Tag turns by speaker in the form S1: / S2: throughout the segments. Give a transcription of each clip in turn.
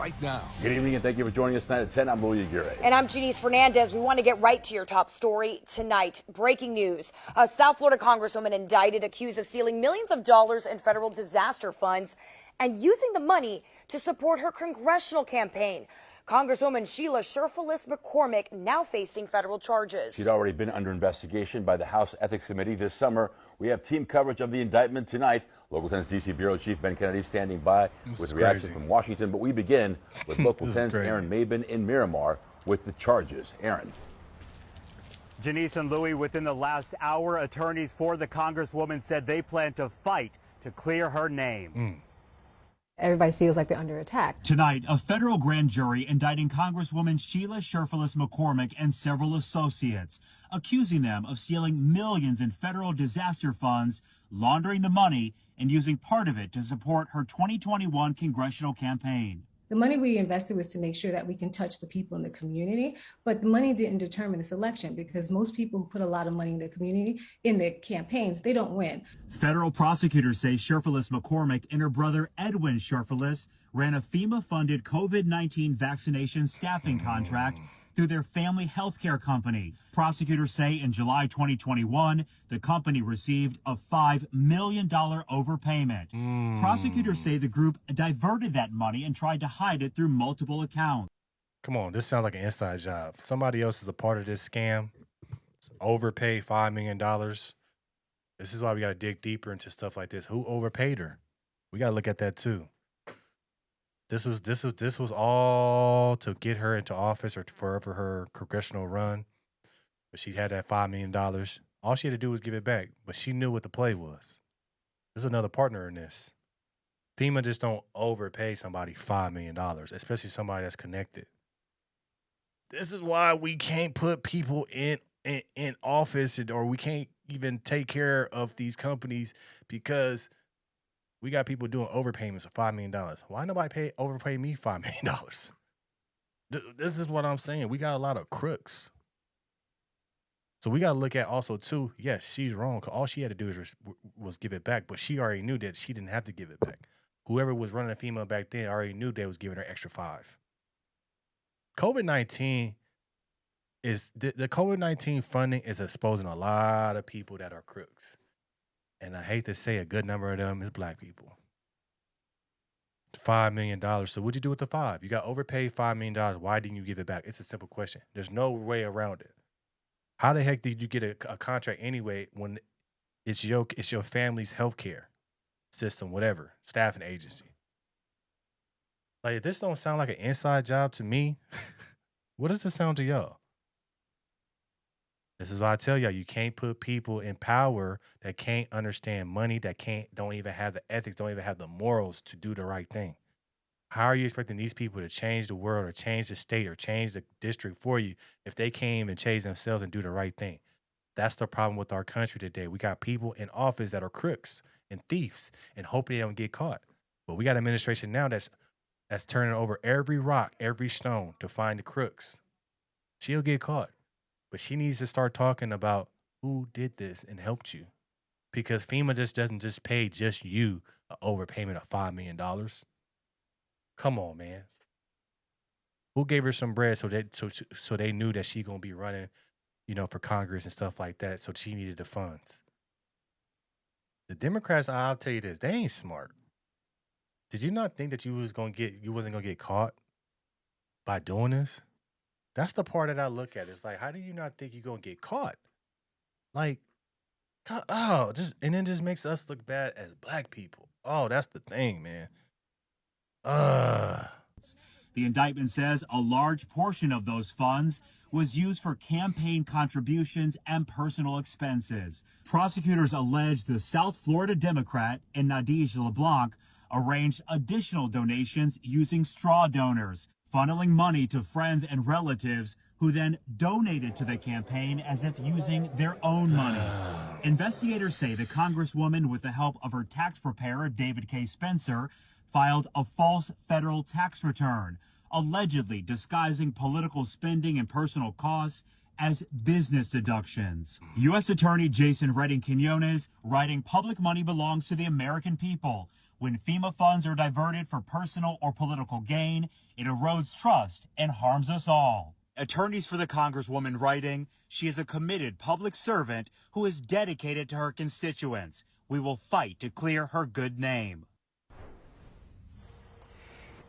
S1: right now.
S2: Good evening and thank you for joining us tonight at 10. I'm Louis Aguirre.
S3: And I'm Janice Fernandez. We want to get right to your top story tonight. Breaking news. A South Florida Congresswoman indicted, accused of stealing millions of dollars in federal disaster funds and using the money to support her congressional campaign. Congresswoman Sheila Cherfilus-McCormick now facing federal charges.
S2: She'd already been under investigation by the House Ethics Committee this summer. We have team coverage of the indictment tonight. Local 10's D.C. Bureau Chief Ben Kennedy standing by with reaction from Washington. But we begin with Local 10's Aaron Mabin in Miramar with the charges. Aaron.
S4: Janice and Louis, within the last hour, attorneys for the Congresswoman said they plan to fight to clear her name.
S5: Everybody feels like they're under attack.
S6: Tonight, a federal grand jury indicting Congresswoman Sheila Cherfilus-McCormick and several associates, accusing them of stealing millions in federal disaster funds, laundering the money, and using part of it to support her 2021 congressional campaign.
S5: The money we invested was to make sure that we can touch the people in the community, but the money didn't determine this election because most people who put a lot of money in the community, in their campaigns, they don't win.
S6: Federal prosecutors say Cherfilus-McCormick and her brother Edwin Cherfilus ran a FEMA-funded COVID-19 vaccination staffing contract through their family health care company. Prosecutors say in July 2021, the company received a $5 million overpayment. Prosecutors say the group diverted that money and tried to hide it through multiple accounts.
S7: Come on, this sounds like an inside job. Somebody else is a part of this scam. Overpay $5 million. This is why we got to dig deeper into stuff like this. Who overpaid her? We got to look at that too. This was all to get her into office or for her congressional run. But she had that $5 million. All she had to do was give it back. But she knew what the play was. There's another partner in this. FEMA just don't overpay somebody $5 million, especially somebody that's connected. This is why we can't put people in office or we can't even take care of these companies because we got people doing overpayments of $5 million. Why nobody overpay me $5 million? This is what I'm saying. We got a lot of crooks. So we got to look at also, too, yes, she's wrong. Cause all she had to do was give it back, but she already knew that she didn't have to give it back. Whoever was running FEMA back then already knew they was giving her extra $5. COVID-19 is, the COVID-19 funding is exposing a lot of people that are crooks. And I hate to say a good number of them is black people. $5 million. So what'd you do with the $5? You got overpaid $5 million. Why didn't you give it back? It's a simple question. There's no way around it. How the heck did you get a contract anyway when it's your family's healthcare system, whatever, staffing agency? Like, if this don't sound like an inside job to me, what does it sound to y'all? This is why I tell y'all, you can't put people in power that can't understand money, that don't even have the ethics, don't even have the morals to do the right thing. How are you expecting these people to change the world or change the state or change the district for you if they can't even change themselves and do the right thing? That's the problem with our country today. We got people in office that are crooks and thieves and hoping they don't get caught. But we got an administration now that's turning over every rock, every stone to find the crooks. She'll get caught. But she needs to start talking about who did this and helped you. Because FEMA just doesn't just pay just you an overpayment of $5 million. Come on, man. Who gave her some bread so they knew that she gonna be running, for Congress and stuff like that, so she needed the funds? The Democrats, I'll tell you this, they ain't smart. Did you not think that you wasn't gonna get caught by doing this? That's the part that I look at. It's like, how do you not think you're gonna get caught? Like, God, and then just makes us look bad as black people. Oh, that's the thing, man.
S6: The indictment says a large portion of those funds was used for campaign contributions and personal expenses. Prosecutors allege the South Florida Democrat and Nadege LeBlanc arranged additional donations using straw donors, funneling money to friends and relatives who then donated to the campaign as if using their own money. Investigators say the Congresswoman, with the help of her tax preparer, David K. Spencer, filed a false federal tax return, allegedly disguising political spending and personal costs as business deductions. U.S. Attorney Jason Redding Quinones writing public money belongs to the American people, When FEMA funds are diverted for personal or political gain, it erodes trust and harms us all. Attorneys for the Congresswoman writing, she is a committed public servant who is dedicated to her constituents. We will fight to clear her good name.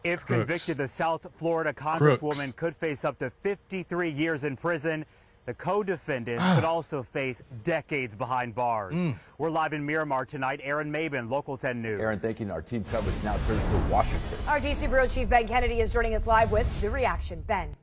S4: If
S7: Crooks.
S4: convicted, the South Florida Congresswoman could face up to 53 years in prison. The co-defendants could also face decades behind bars. We're live in Miramar tonight. Aaron Mabin, Local 10 News.
S2: Aaron, thank you. Our team coverage now turns to Washington.
S3: Our DC Bureau Chief Ben Kennedy is joining us live with the reaction. Ben.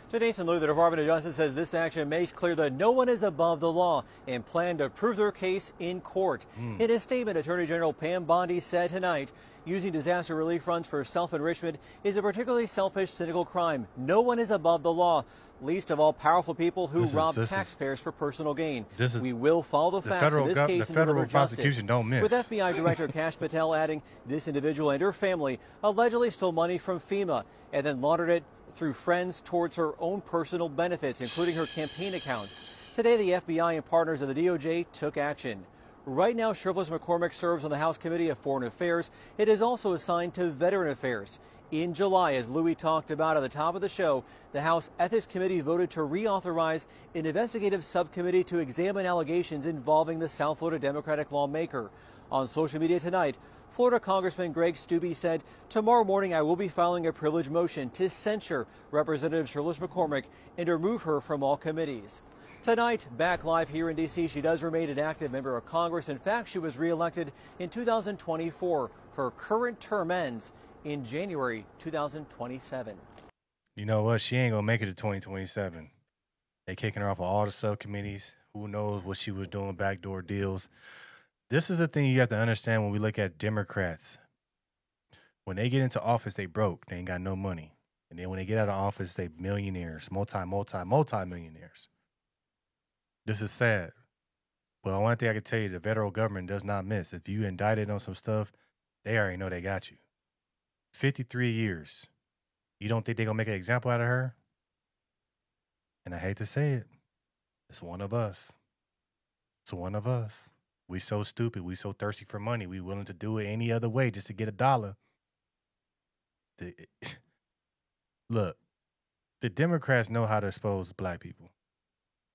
S1: Today, St. Louis, the Department of Justice says this action makes clear that no one is above the law and plan to prove their case in court. In a statement, Attorney General Pam Bondi said tonight, using disaster relief funds for self-enrichment is a particularly selfish, cynical crime. No one is above the law, least of all powerful people who rob taxpayers for personal gain. We will follow the facts of this case
S7: the federal
S1: and deliver
S7: prosecution
S1: justice.
S7: don't miss.
S1: With FBI Director Kash Patel adding, this individual and her family allegedly stole money from FEMA and then laundered it through friends towards her own personal benefits, including her campaign accounts. Today, the FBI and partners of the DOJ took action. Right now, Cherfilus-McCormick serves on the House Committee of Foreign Affairs. It is also assigned to Veteran Affairs. In July, as Louis talked about at the top of the show, the House Ethics Committee voted to reauthorize an investigative subcommittee to examine allegations involving the South Florida Democratic lawmaker. On social media tonight, Florida Congressman Greg Steube said, tomorrow morning I will be filing a privilege motion to censure Representative Cherfilus-McCormick and remove her from all committees. Tonight, back live here in D.C., she does remain an active member of Congress. In fact, she was reelected in 2024. Her current term ends in January 2027.
S7: You know what? She ain't going to make it to 2027. They kicking her off of all the subcommittees. Who knows what she was doing, backdoor deals. This is the thing you have to understand when we look at Democrats. When they get into office, they broke. They ain't got no money. And then when they get out of office, they millionaires, multi-millionaires. This is sad. But one thing I can tell you, the federal government does not miss. If you indicted on some stuff, they already know they got you. 53 years. You don't think they're going to make an example out of her? And I hate to say it. It's one of us. It's one of us. We so stupid. We so thirsty for money. We willing to do it any other way just to get $1. Look, the Democrats know how to expose black people.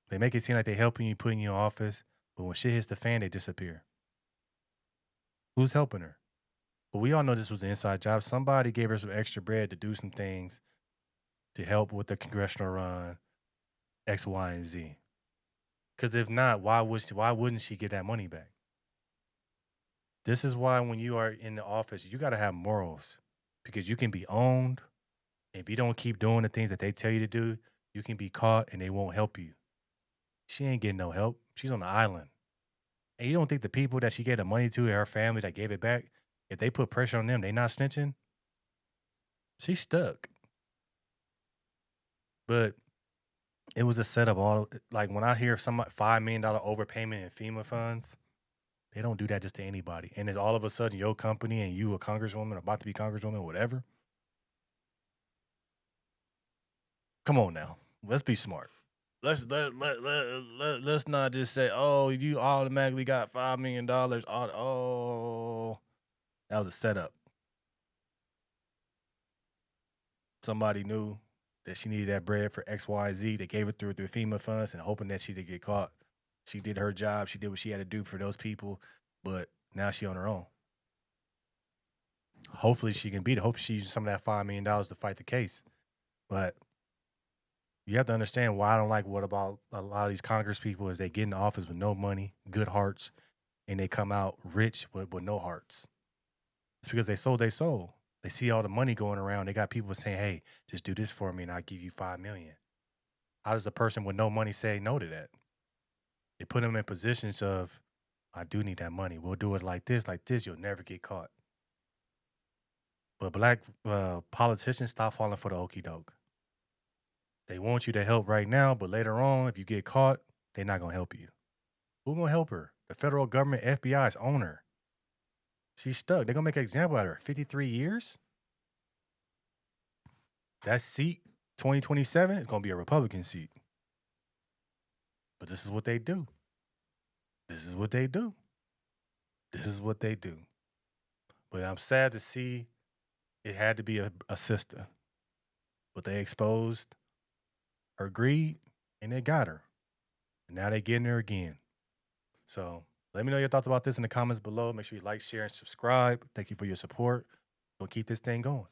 S7: They make it seem like they're helping you, putting you in office, but when shit hits the fan, they disappear. Who's helping her? But we all know this was an inside job. Somebody gave her some extra bread to do some things to help with the congressional run, X, Y, and Z. Because if not, why wouldn't she get that money back? This is why when you are in the office, you got to have morals. Because you can be owned. If you don't keep doing the things that they tell you to do, you can be caught and they won't help you. She ain't getting no help. She's on the island. And you don't think the people that she gave the money to, her family that gave it back, if they put pressure on them, they not snitching? She's stuck. But it was a setup. Like when I hear some $5 million overpayment in FEMA funds, they don't do that just to anybody. And it's all of a sudden your company and you a congresswoman, about to be congresswoman, whatever. Come on now. Let's be smart. Let's not just say, oh, you automatically got $5 million. Oh, that was a setup. Somebody knew that she needed that bread for X, Y, Z. They gave it through FEMA funds and hoping that she did get caught. She did her job. She did what she had to do for those people, but now she on her own. Hopefully she can beat it. Hope she uses some of that $5 million to fight the case. But you have to understand why I don't like what about a lot of these Congress people is they get in the office with no money, good hearts, and they come out rich with no hearts. It's because they sold their soul. They see all the money going around. They got people saying, hey, just do this for me and I'll give you $5 million. How does the person with no money say no to that? They put them in positions of, I do need that money. We'll do it like this, you'll never get caught. But black politicians, stop falling for the okie doke. They want you to help right now, but later on, if you get caught, they're not going to help you. Who's going to help her? The federal government, FBI's on her. She's stuck. They're going to make an example out of her. 53 years? That seat, 2027, is going to be a Republican seat. But this is what they do. This is what they do. This is what they do. But I'm sad to see it had to be a sister. But they exposed her greed, and they got her. And now they're getting her again. So let me know your thoughts about this in the comments below. Make sure you like, share, and subscribe. Thank you for your support. We'll keep this thing going.